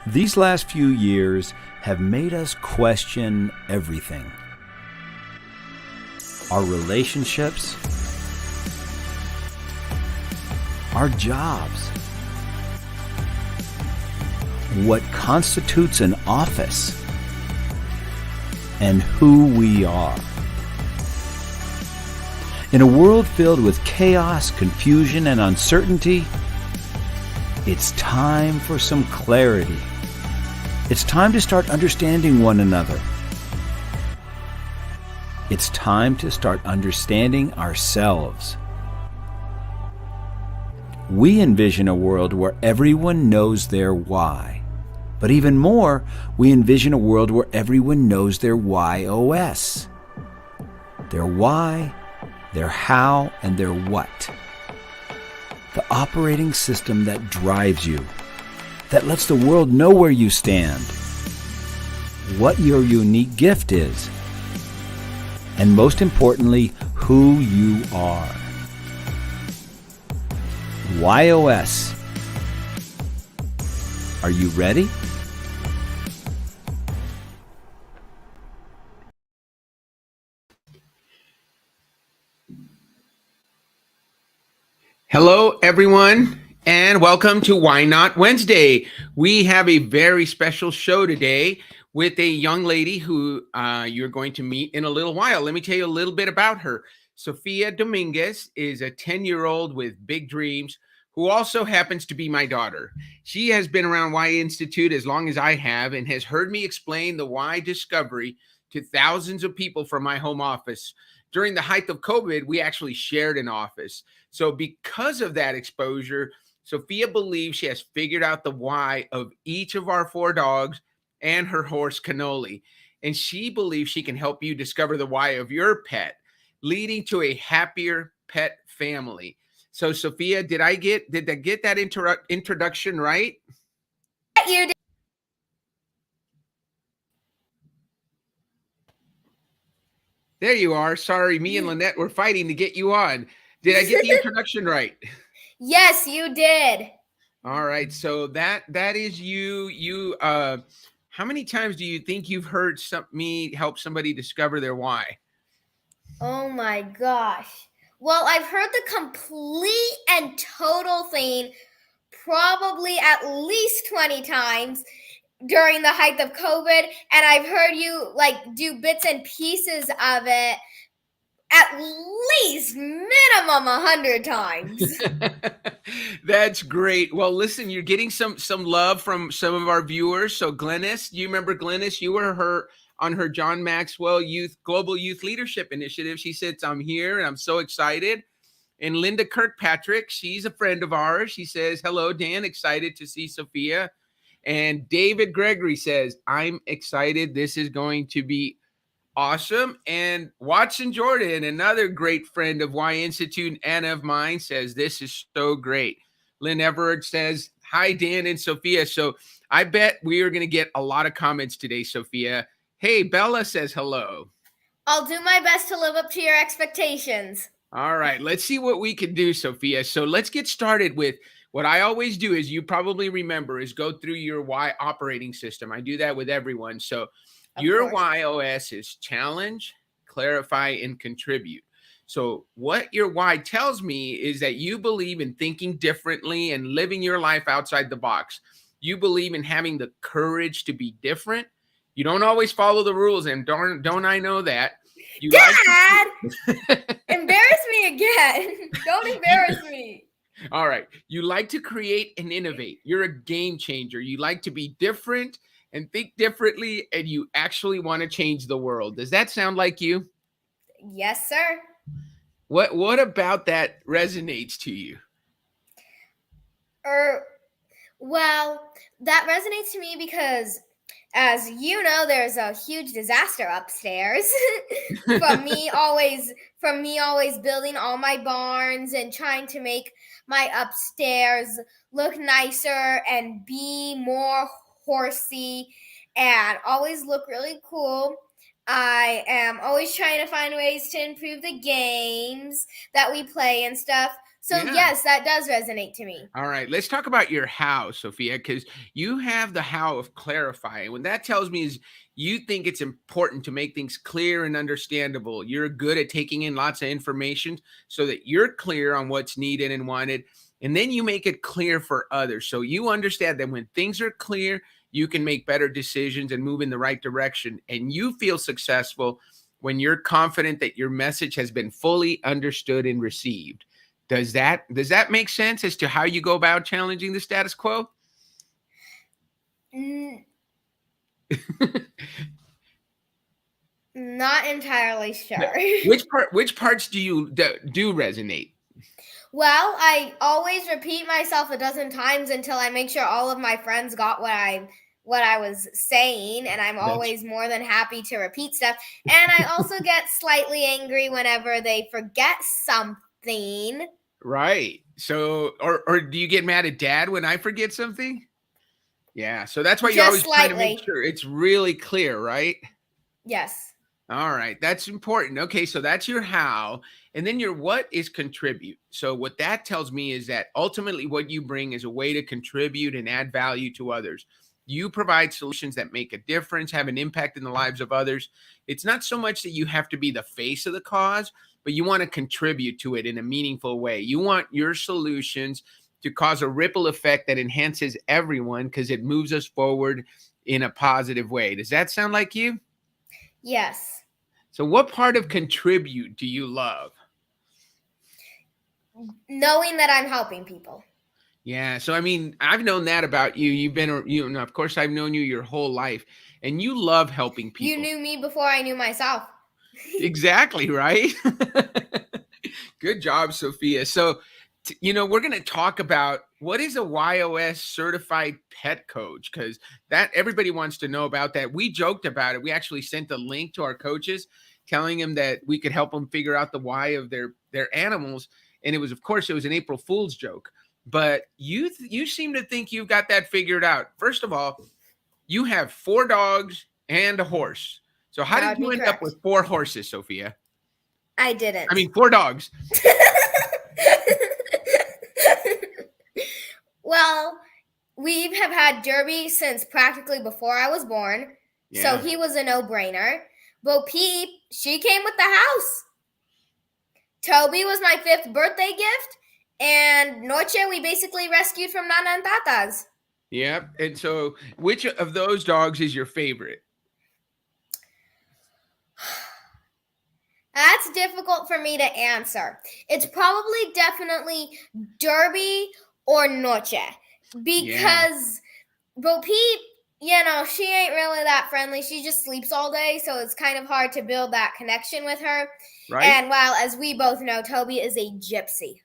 These last few years have made us question everything. Our relationships, our jobs, what constitutes an office, and who we are. In a world filled with chaos, confusion, and uncertainty, it's time for some clarity. It's time to start understanding one another. It's time to start understanding ourselves. We envision a world where everyone knows their why. But even more, we envision a world where everyone knows their YOS. Their why, their how, and their what. The operating system that drives you, that lets the world know where you stand, what your unique gift is, and most importantly, who you are. YOS. Are you ready? Hello, everyone, and welcome to Why Not Wednesday. We have a very special show today with a young lady who you're going to meet in a little while. Let me tell you a little bit about her. Sofia Dominguez is a 10-year-old with big dreams who also happens to be my daughter. She has been around Y Institute as long as I have and has heard me explain the Y discovery to thousands of people from my home office. During the height of COVID, we actually shared an office. So because of that exposure, Sofia believes she has figured out the why of each of our 4 dogs and her horse Cannoli. And she believes she can help you discover the why of your pet, leading to a happier pet family. So Sofia, did I get that introduction right? You did. There you are. Sorry, me and Lynette were fighting to get you on. Did I get the introduction right? Yes, you did. All right. So that is you. How many times do you think you've heard me help somebody discover their why? Oh my gosh. Well, I've heard the complete and total thing probably at least 20 times during the height of COVID, and I've heard you do bits and pieces of it at least minimum 100 times. That's great. Well, listen, you're getting some love from some of our viewers. So Glennis, do you remember Glennis? You were her on her John Maxwell Global Youth Leadership Initiative. She said, I'm here and I'm so excited. And Linda Kirkpatrick, she's a friend of ours. She says, hello, Dan, excited to see Sofia. And David Gregory says, I'm excited. This is going to be awesome. And Watson Jordan, another great friend of Y Institute and of mine, says, this is so great. Lynn Everett says, hi, Dan and Sofia. So I bet we are going to get a lot of comments today, Sofia. Hey, Bella says hello. I'll do my best to live up to your expectations. All right, let's see what we can do, Sofia. So let's get started with what I always do, is you probably remember, is go through your Y operating system. I do that with everyone. So your YOS is challenge, clarify, and contribute. So what your why tells me is that you believe in thinking differently and living your life outside the box. You believe in having the courage to be different. You don't always follow the rules, and don't I know that? You Dad! Embarrass me again. Don't embarrass me. All right. You like to create and innovate. You're a game changer. You like to be different and think differently, and you actually want to change the world. Does that sound like you? Yes, sir. What about that resonates to you? Well, that resonates to me because, as you know, there's a huge disaster upstairs from me always building all my barns and trying to make my upstairs look nicer and be more horsey and always look really cool. I am always trying to find ways to improve the games that we play and stuff. So Yeah. yes, that does resonate to me. All right, let's talk about your how, Sophia, because you have the how of clarifying. What that tells me is you think it's important to make things clear and understandable. You're good at taking in lots of information so that you're clear on what's needed and wanted. And then you make it clear for others. So you understand that when things are clear, you can make better decisions and move in the right direction. And you feel successful when you're confident that your message has been fully understood and received. Does that make sense as to how you go about challenging the status quo? Not entirely sure. Which parts do resonate? Well, I always repeat myself a dozen times until I make sure all of my friends got what I was saying, and I'm always more than happy to repeat stuff. And I also get slightly angry whenever they forget something. Right. So, or do you get mad at Dad when I forget something? Yeah. So that's why you're always Just trying to slightly. make sure it's really clear, right? Yes. All right, that's important. Okay, so that's your how. And then your what is contribute. So what that tells me is that ultimately what you bring is a way to contribute and add value to others. You provide solutions that make a difference, have an impact in the lives of others. It's not so much that you have to be the face of the cause, but you want to contribute to it in a meaningful way. You want your solutions to cause a ripple effect that enhances everyone because it moves us forward in a positive way. Does that sound like you? Yes. So what part of contribute do you love? Knowing that I'm helping people. Yeah. So, I mean, I've known that about you. Of course, I've known you your whole life and you love helping people. You knew me before I knew myself. Exactly. Right. Good job, Sophia. So, we're going to talk about what is a YOS certified pet coach, because that everybody wants to know about that. We joked about it. We actually sent a link to our coaches telling them that we could help them figure out the why of their animals. And it was an April Fool's joke. But you seem to think you've got that figured out. First of all, you have 4 dogs and a horse. So how did you end up with 4 horses, Sophia? I didn't. I mean, 4 dogs. Well, we have had Derby since practically before I was born. Yeah. So he was a no-brainer. Bo Peep, she came with the house. Toby was my 5th birthday gift. And Noche, we basically rescued from Nana and Tata's. Yep. And so which of those dogs is your favorite? That's difficult for me to answer. It's probably definitely Derby or Noche. Because Bo Peep, she ain't really that friendly. She just sleeps all day, so it's kind of hard to build that connection with her. Right. And while, as we both know, Toby is a gypsy.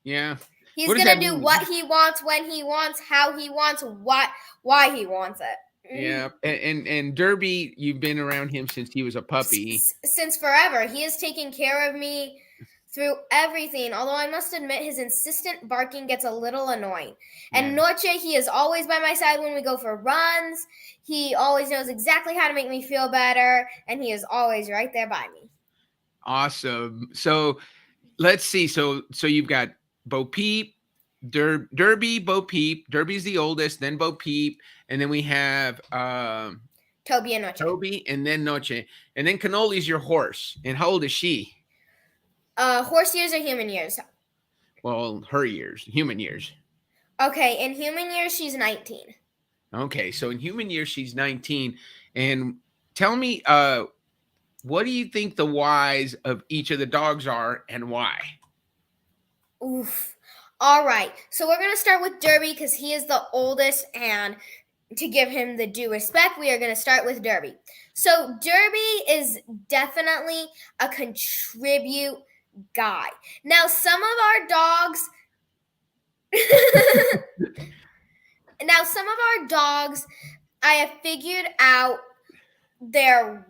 Yeah. He's going to do what he wants, when he wants, how he wants, why he wants it. Yeah. And Derby, you've been around him since he was a puppy. Since forever. He has taken care of me through everything, although I must admit his insistent barking gets a little annoying. And Noche, he is always by my side when we go for runs. He always knows exactly how to make me feel better, and he is always right there by me. Awesome. So let's see. So you've got Bo Peep, Derby, Bo Peep. Derby's the oldest, then Bo Peep, and then we have Toby and Noche. Toby, and then Noche. And then Cannoli's your horse. And how old is she? Horse years or human years? Well, her years, human years. Okay, in human years, she's 19. Okay, so in human years, she's 19. And tell me, what do you think the whys of each of the dogs are and why? Oof. All right, so we're going to start with Derby because he is the oldest, and to give him the due respect, we are going to start with Derby. So Derby is definitely a contribute guy. Now, some of our dogs, I have figured out their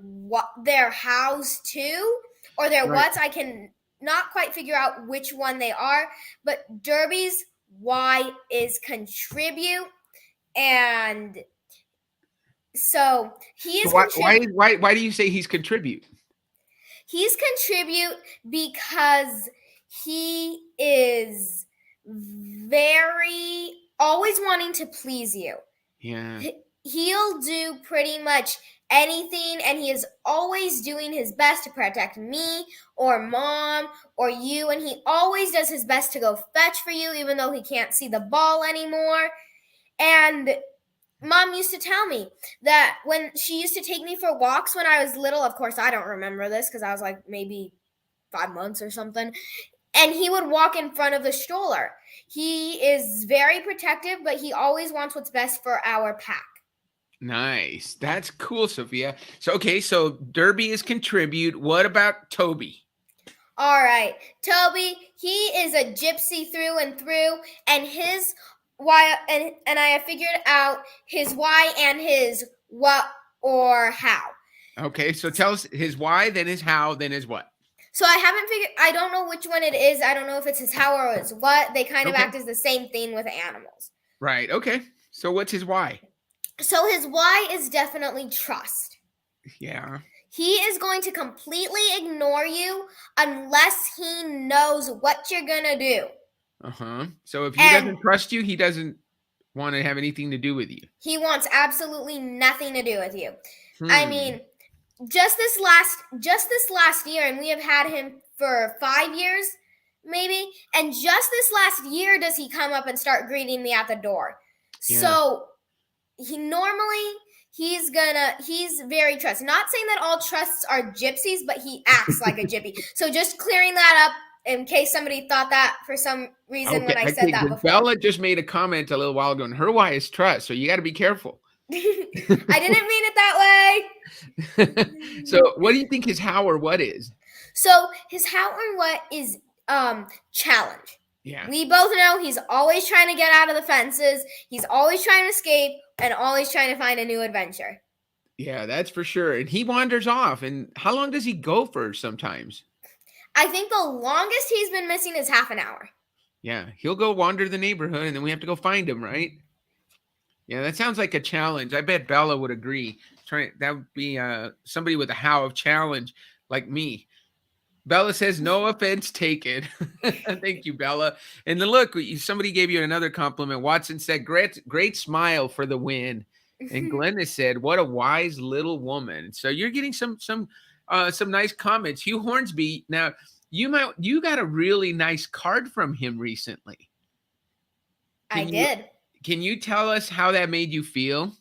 hows too, or their whats. I can not quite figure out which one they are, but Derby's why is contribute, and so he is. Why do you say he's contribute? He's contribute because he is very always wanting to please you. Yeah. He'll do pretty much anything, and he is always doing his best to protect me or mom or you, and he always does his best to go fetch for you even though he can't see the ball anymore. And Mom used to tell me that when she used to take me for walks when I was little, of course I don't remember this because I was like maybe 5 months or something, and he would walk in front of the stroller. He is very protective, but he always wants what's best for our pack. Nice. That's cool, Sophia. So, okay, so Derby is contribute. What about Toby? All right. Toby, he is a gypsy through and through, and his why and I have figured out his why and his what or how. Okay, so tell us his why, then his how, then his what. So I don't know which one it is. I don't know if it's his how or his what. They kind of act as the same thing with animals. Right. Okay. So what's his why? So his why is definitely trust. Yeah. He is going to completely ignore you unless he knows what you're going to do. Uh-huh. So if he doesn't trust you, he doesn't want to have anything to do with you. He wants absolutely nothing to do with you. I mean, just this last year, and we have had him for 5 years, maybe, and just this last year does he come up and start greeting me at the door. Yeah. So he's very trusting. Not saying that all trusts are gypsies, but he acts like a gypsy. So just clearing that up in case somebody thought that for some reason when I said that before. Bella just made a comment a little while ago, and her why is trust, so you got to be careful. I didn't mean it that way. So what do you think his how or what is? So his how and what is challenge. Yeah. We both know he's always trying to get out of the fences. He's always trying to escape and always trying to find a new adventure. Yeah, that's for sure. And he wanders off. And how long does he go for sometimes? I think the longest he's been missing is half an hour. Yeah, he'll go wander the neighborhood and then we have to go find him, right? Yeah, that sounds like a challenge. I bet Bella would agree. That would be somebody with a how of challenge like me. Bella says, no offense taken. Thank you, Bella. And then look, somebody gave you another compliment. Watson said, great smile for the win. And Glennis said, what a wise little woman. So you're getting some nice comments. Hugh Hornsby, now you got a really nice card from him recently. I did. Can you tell us how that made you feel?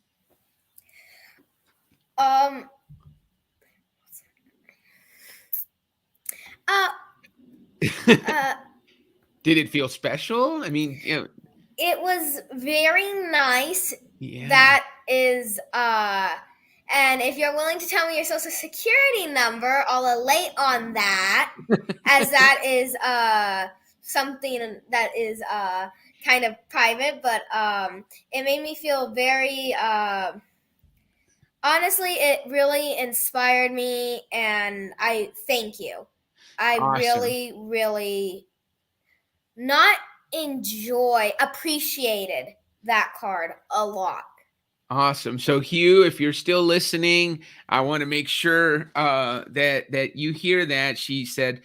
Did it feel special? I mean, it was very nice. Yeah. That is, and if you're willing to tell me your social security number, I'll elate on that, as that is something that is kind of private, but it made me feel very, honestly, it really inspired me, and I thank you. I awesome. really appreciated that card a lot. Awesome. So Hugh, if you're still listening, I want to make sure that you hear that. She said,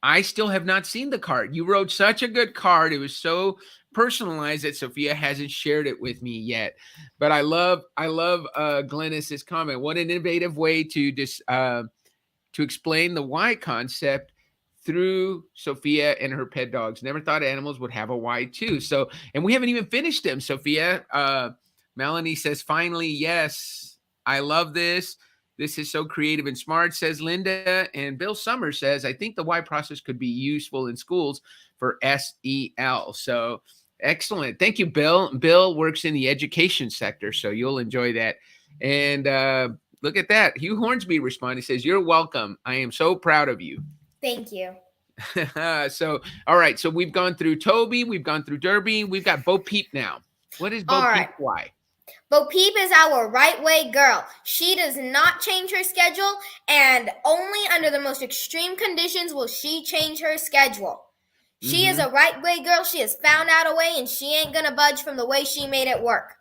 I still have not seen the card. You wrote such a good card. It was so personalized that Sophia hasn't shared it with me yet. But I love Glennis's comment. What an innovative way to explain the why concept through Sophia and her pet dogs. Never thought animals would have a why too. So, and we haven't even finished them, Sophia. Melanie says, finally, yes, I love this. This is so creative and smart, says Linda. And Bill Summers says, I think the why process could be useful in schools for SEL. So excellent. Thank you, Bill. Bill works in the education sector, so you'll enjoy that. And look at that. Hugh Hornsby responded, says, you're welcome. I am so proud of you. Thank you. So, all right. So we've gone through Toby. We've gone through Derby. We've got Bo Peep now. What is Bo Peep? Why? Bo Peep is our right way girl. She does not change her schedule, and only under the most extreme conditions will she change her schedule. She is a right way girl. She has found out a way, and she ain't gonna budge from the way she made it work.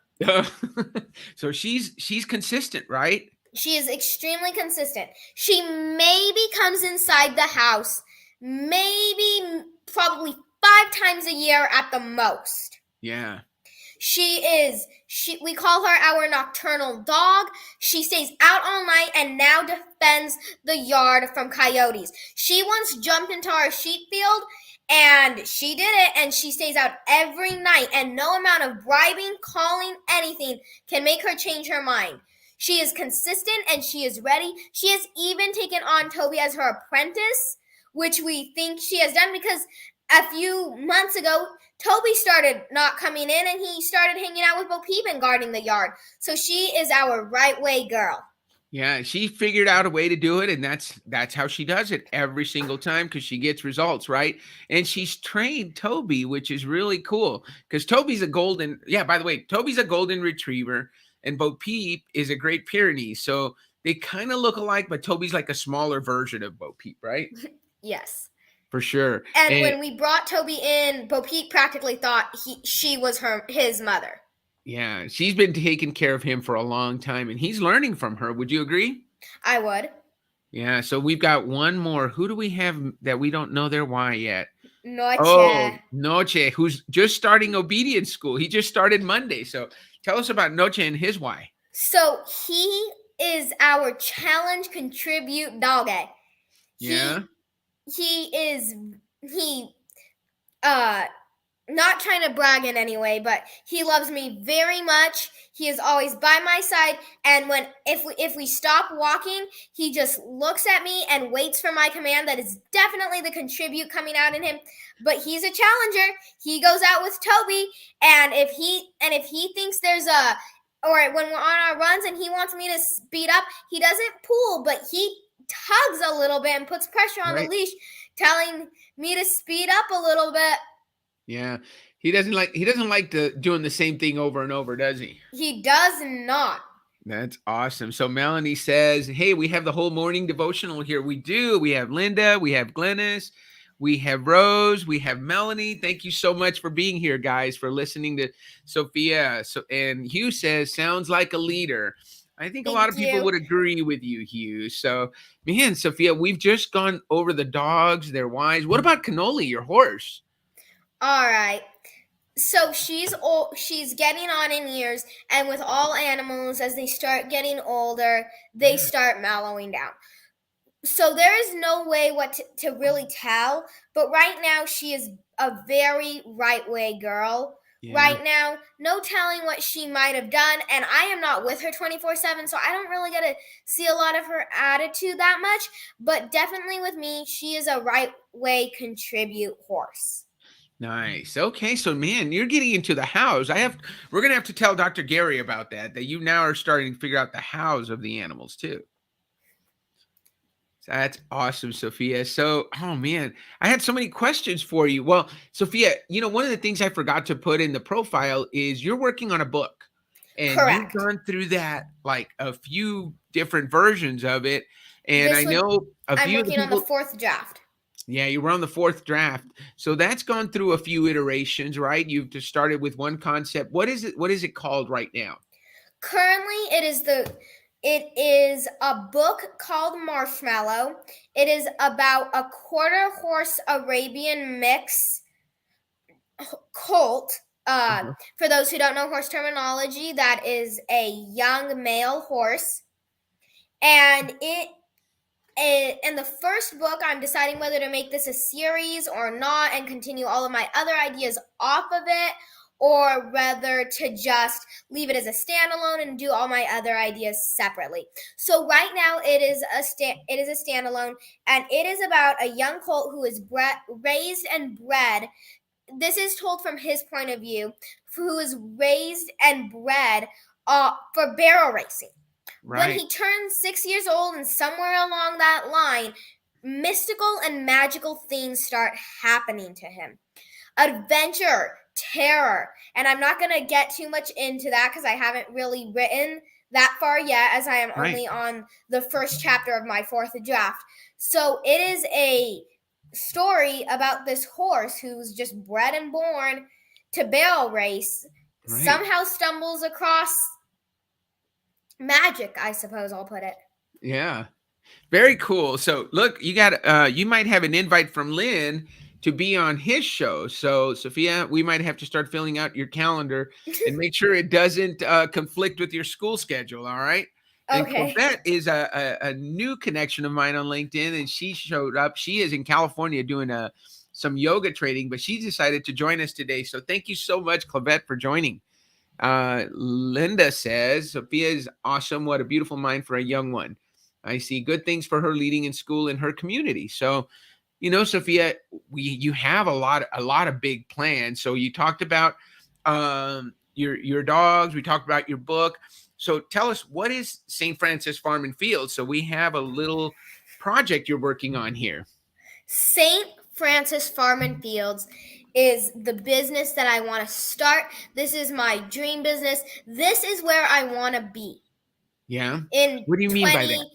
So she's consistent, right? She is extremely consistent. She maybe comes inside the house maybe probably 5 times a year at the most. Yeah. We call her our nocturnal dog. She stays out all night and now defends the yard from coyotes. She once jumped into our sheep field and she did it, and she stays out every night, and no amount of bribing, calling, anything can make her change her mind. She is consistent and she is ready. She has even taken on Toby as her apprentice, which we think she has done because a few months ago, Toby started not coming in and he started hanging out with Bo Peep and guarding the yard. So she is our right way girl. Yeah, she figured out a way to do it, and that's how she does it every single time because she gets results, right? And she's trained Toby, which is really cool because Toby's a golden. Yeah, by the way, Toby's a golden retriever, and Bo Peep is a Great Pyrenees. So they kind of look alike, but Toby's like a smaller version of Bo Peep, right? Yes. For sure. And when we brought Toby in, Bo Peep practically thought she was his mother. Yeah, she's been taking care of him for a long time, and he's learning from her. Would you agree? I would. Yeah, so we've got one more. Who do we have that we don't know their why yet? Noche. Oh, Noche, who's just starting obedience school. He just started Monday. So tell us about Noche and his why. So he is our challenge contribute doggy. Yeah. Not trying to brag in any way, but he loves me very much. He is always by my side, and if we stop walking, he just looks at me and waits for my command. That is definitely the contribute coming out in him. But he's a challenger. He goes out with Toby, and if he thinks or when we're on our runs and he wants me to speed up, he doesn't pull, but he tugs a little bit and puts pressure on the leash, telling me to speed up a little bit. Yeah. He doesn't like doing the same thing over and over, does he? He does not. That's awesome. So Melanie says, hey, we have the whole morning devotional here. We do. We have Linda, we have Glennis, we have Rose, we have Melanie. Thank you so much for being here, guys, for listening to Sophia. And Hugh says, sounds like a leader. I think a lot of people would agree with you, Hugh. So, man, Sophia, we've just gone over the dogs, their whys. What about Cannoli, your horse? All right. So she's getting on in years, and with all animals, as they start getting older, they start mellowing down. So there is no way to really tell, but right now she is a very right way girl. Yeah. Right now, no telling what she might have done, and I am not with her 24/7, so I don't really get to see a lot of her attitude that much, but definitely with me, she is a right way contribute horse. Nice. Okay, so man, you're getting into the hows. We're gonna have to tell Dr. Gary about that you now are starting to figure out the hows of the animals too. That's awesome, Sophia. So, oh man, I had so many questions for you. Well, Sophia, one of the things I forgot to put in the profile is you're working on a book. And correct. You've gone through that, like a few different versions of it. And I'm working on the 4th draft. Yeah, you were on the 4th draft. So that's gone through a few iterations, right? You've just started with one concept. What is it called right now? Currently, it is a book called Marshmallow. It is about a quarter horse Arabian mix colt. For those who don't know horse terminology, that is a young male horse. And in the first book, I'm deciding whether to make this a series or not and continue all of my other ideas off of it, or whether to just leave it as a standalone and do all my other ideas separately. So right now it is a standalone, and it is about a young colt who is raised and bred. This is told from his point of view, who is raised and bred for barrel racing. Right. When he turns 6 years old and somewhere along that line, mystical and magical things start happening to him. Adventure, terror, and I'm not going to get too much into that because I haven't really written that far yet, as I am only on the first chapter of my 4th draft. So it is a story about this horse who's just bred and born to barrel race, somehow stumbles across magic, I suppose I'll put it. Yeah. Very cool. So look, you might have an invite from Lynn to be on his show. So Sophia, we might have to start filling out your calendar and make sure it doesn't conflict with your school schedule. All right. And Okay. Corbett is a new connection of mine on LinkedIn, and she showed up. She is in California doing some yoga training, but she decided to join us today. So thank you so much, Clavette, for joining. Linda says, Sophia is awesome. What a beautiful mind for a young one. I see good things for her leading in school in her community. So, Sophia, you have a lot of big plans. So you talked about your dogs. We talked about your book. So tell us, what is St. Francis Farm and Field? So we have a little project you're working on here. St. Francis Farm and Fields is the business that I want to start. This is my dream business. This is where I want to be. Yeah. In What do you mean by that?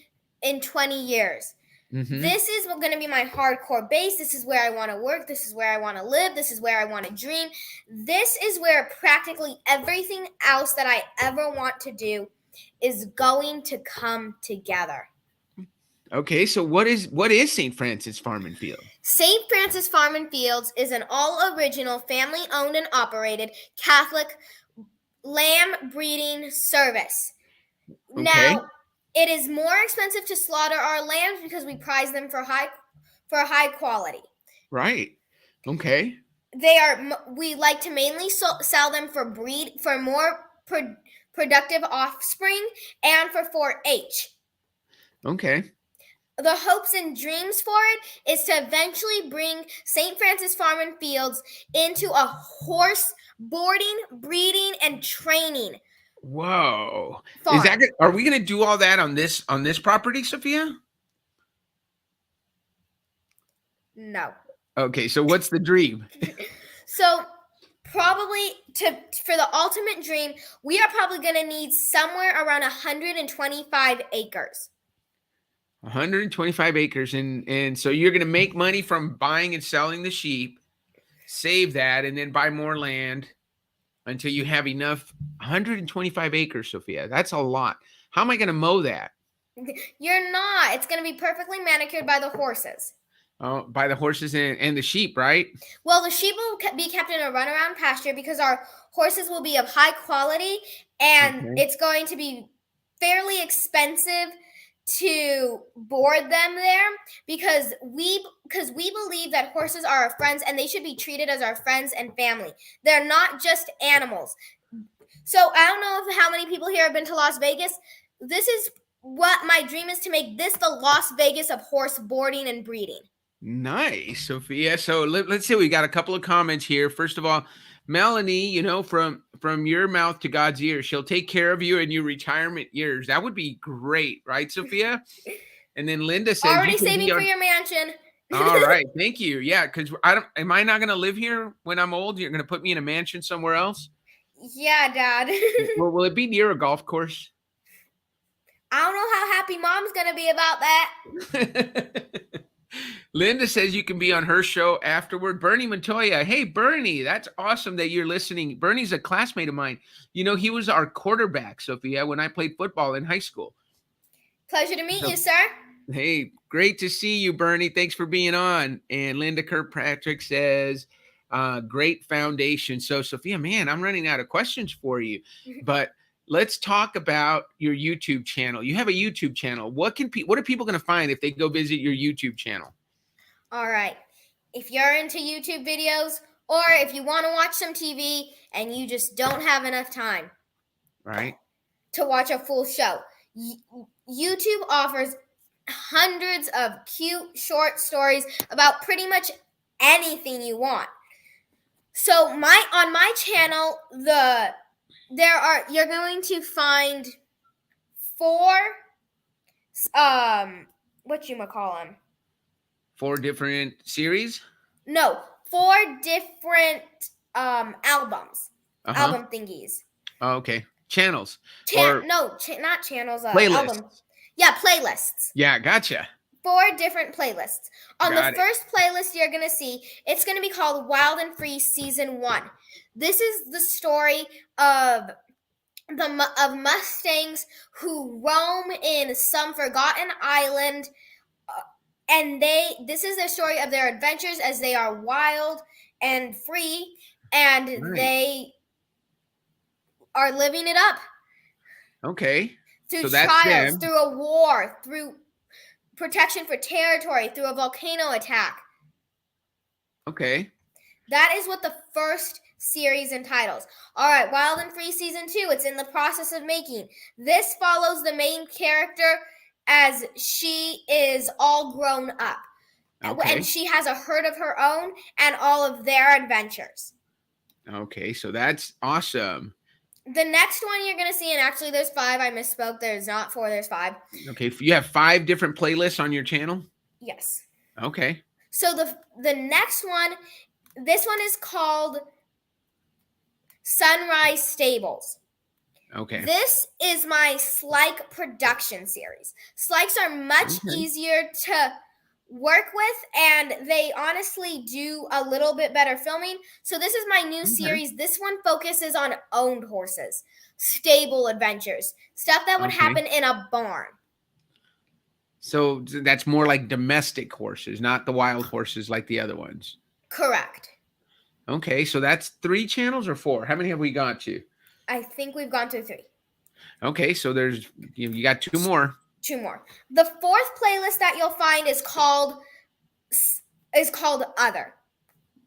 In 20 years. Mm-hmm. This is going to be my hardcore base. This is where I want to work. This is where I want to live. This is where I want to dream. This is where practically everything else that I ever want to do is going to come together. Okay, so what is St. Francis Farm and Field? St. Francis Farm and Fields is an all-original, family-owned and operated Catholic lamb breeding service. Okay. Now, it is more expensive to slaughter our lambs because we prize them for high quality. Right. Okay. We like to mainly sell them for more productive offspring and for 4-H. Okay. The hopes and dreams for it is to eventually bring St. Francis Farm and Fields into a horse boarding, breeding, and training. Whoa! Farm. Is that good? Are we going to do all that on this property, Sophia? No. Okay, so what's the dream? So probably for the ultimate dream, we are probably going to need somewhere around 125 acres. 125 acres, and so you're going to make money from buying and selling the sheep, save that, and then buy more land until you have enough. 125 acres, Sophia. That's a lot. How am I going to mow that? You're not. It's going to be perfectly manicured by the horses. Oh, by the horses and the sheep, right? Well, the sheep will be kept in a runaround pasture because our horses will be of high quality, and It's going to be fairly expensive to board them there because we believe that horses are our friends and they should be treated as our friends and family. They're not just animals. So I don't know how many people here have been to Las Vegas. This is what my dream is, to make this the Las Vegas of horse boarding and breeding. Nice, Sophia. So let's see. We got a couple of comments here. First of all, Melanie, from your mouth to God's ears, she'll take care of you in your retirement years. That would be great, right, Sophia? And then Linda says, already saving for your mansion. All right, thank you. Yeah, because am I not going to live here when I'm old? You're going to put me in a mansion somewhere else? Yeah, Dad. Well, will it be near a golf course? I don't know how happy Mom's going to be about that. Linda says you can be on her show afterward. Bernie Montoya. Hey, Bernie, that's awesome that you're listening. Bernie's a classmate of mine. He was our quarterback, Sophia, when I played football in high school. Pleasure to meet you, sir. Hey, great to see you, Bernie. Thanks for being on. And Linda Kirkpatrick says, great foundation. So, Sophia, man, I'm running out of questions for you. But let's talk about your YouTube channel. You have a YouTube channel. What are people going to find if they go visit your YouTube channel? All right. If you're into YouTube videos, or if you want to watch some TV and you just don't have enough time, right, to watch a full show, YouTube offers hundreds of cute short stories about pretty much anything you want. So on my channel, you're going to find 4 4 different series? No, 4 different albums. Album thingies. Oh, okay. Channels. Not channels. Playlists. Albums. Yeah, playlists. Yeah, gotcha. 4 different playlists. On the first playlist you're going to see, it's going to be called Wild and Free Season 1. This is the story of of Mustangs who roam in some forgotten island, and this is their story of their adventures as they are wild and free, and Right. they are living it up Okay. through So that's trials, them. through a war, through protection for territory, through a volcano attack. Okay. That is what the first series entitles. All right, Wild and Free Season 2, it's in the process of making. This follows the main character as she is all grown up. Okay. And she has a herd of her own and all of their adventures. Okay, so that's awesome. The next one you're going to see, and actually there's 5. I misspoke. There's not 4, there's 5. Okay, you have 5 different playlists on your channel? Yes. Okay. So the next one, this one is called Sunrise Stables. Okay. This is my Slike production series. Slikes are much easier to work with, and they honestly do a little bit better filming. So this is my new series. This one focuses on owned horses, stable adventures, stuff that would happen in a barn. So that's more like domestic horses, not the wild horses like the other ones. Correct. Okay, so that's 3 channels or 4? How many have we got to? I think we've gone through 3. Okay, so there's you got 2 more. 2 more. The 4th playlist that you'll find is called Other.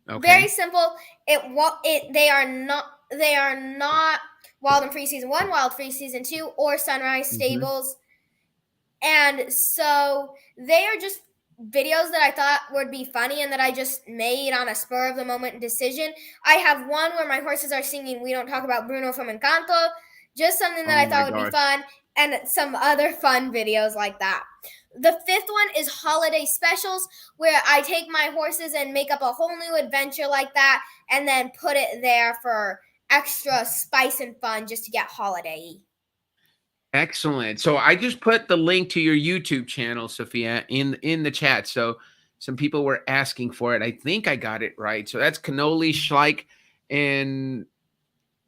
Okay. Very simple. They are not Wild and Free Season 1, Wild Free Season 2, or Sunrise Stables. And so they are just videos that I thought would be funny and that I just made on a spur of the moment decision. I have one where my horses are singing We Don't Talk About Bruno from Encanto, just something that I thought would be fun, and some other fun videos like that. The 5th one is holiday specials, where I take my horses and make up a whole new adventure like that and then put it there for extra spice and fun just to get holiday-y. Excellent. So I just put the link to your YouTube channel, Sophia, in the chat. So some people were asking for it. I think I got it right. So that's Cannoli, Schleich, and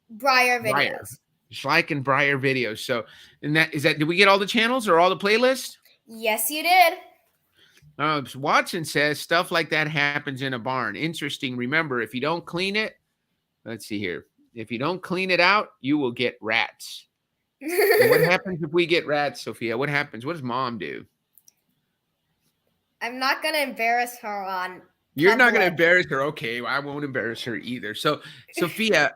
Briar videos. Schleich and Briar videos. So, and that did we get all the channels or all the playlists? Yes, you did. Watson says stuff like that happens in a barn. Interesting. Remember, if you don't clean it, let's see here. If you don't clean it out, you will get rats. What happens if we get rats, Sophia? What happens? What does Mom do? I'm not going to embarrass her on You're not going to embarrass her. Okay, well, I won't embarrass her either. So, Sophia,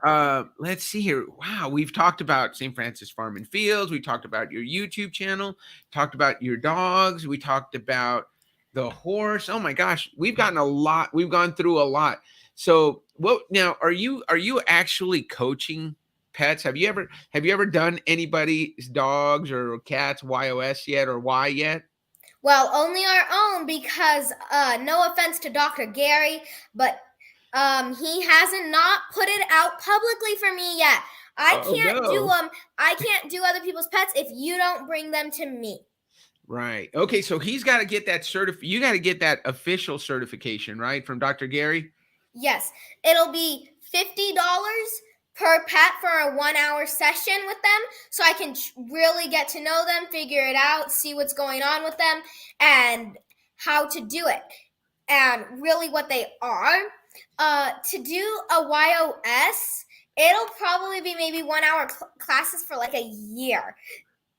let's see here. Wow, we've talked about St. Francis Farm and Fields. We talked about your YouTube channel. Talked about your dogs. We talked about the horse. Oh my gosh, we've gotten a lot. We've gone through a lot. So, what now? Are you actually coaching pets? Have you ever done anybody's dogs or cats YOS yet or Y yet? Well, only our own, because no offense to Dr. Gary, but he hasn't not put it out publicly for me yet. I can't do other people's pets if you don't bring them to me. Right. Okay, so he's got to get that you got to get that official certification, right, from Dr. Gary? Yes. It'll be $50 per pet for a 1-hour session with them, so I can really get to know them, figure it out, see what's going on with them, and how to do it, and really what they are. To do a YOS, it'll probably be maybe 1-hour classes for like a year.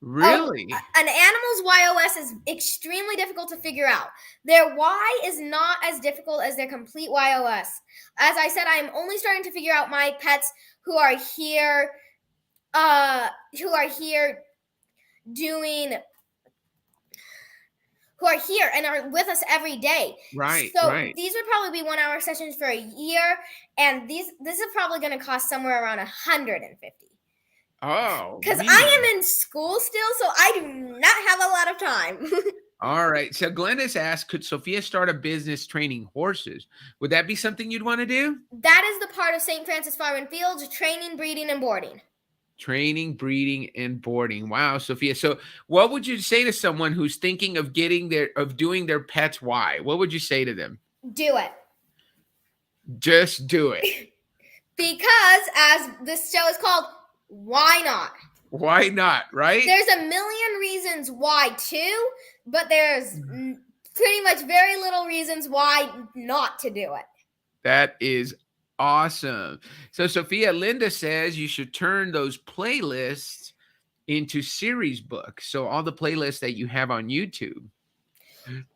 Really? An animal's YOS is extremely difficult to figure out. Their Y is not as difficult as their complete YOS. As I said, I am only starting to figure out my pets who are here and are with us every day. Right. So right. These would probably be 1-hour sessions for a year, and this is probably going to cost somewhere around $150. Oh, because I am in school still, so I do not have a lot of time. All right. So Glennis asked, could Sophia start a business training horses? Would that be something you'd want to do? That is the part of St. Francis Farm and Fields, training, breeding, and boarding. Training, breeding, and boarding. Wow, Sophia. So what would you say to someone who's thinking of doing their pets Y? What would you say to them? Do it. Just do it. Because, as this show is called, why not? Why not, right? There's a million reasons why too, but there's pretty much very little reasons why not to do it. That is awesome. So, Sophia, Linda says you should turn those playlists into series books. So, all the playlists that you have on YouTube.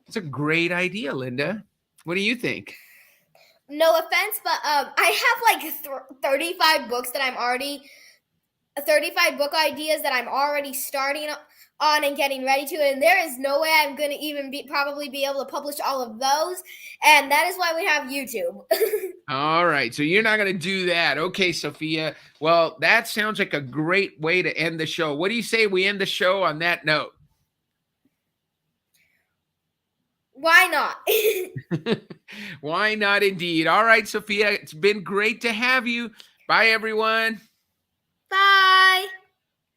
It's a great idea, Linda. What do you think? No offense, but I have like 35 books that I'm already 35 book ideas that I'm already starting on and getting ready to, and there is no way I'm going to even probably be able to publish all of those, and that is why we have YouTube. All right, so you're not going to do that. Okay, Sophia. Well, that sounds like a great way to end the show. What do you say we end the show on that note? Why not? Why not indeed? All right, Sophia, it's been great to have you. Bye, everyone. Bye.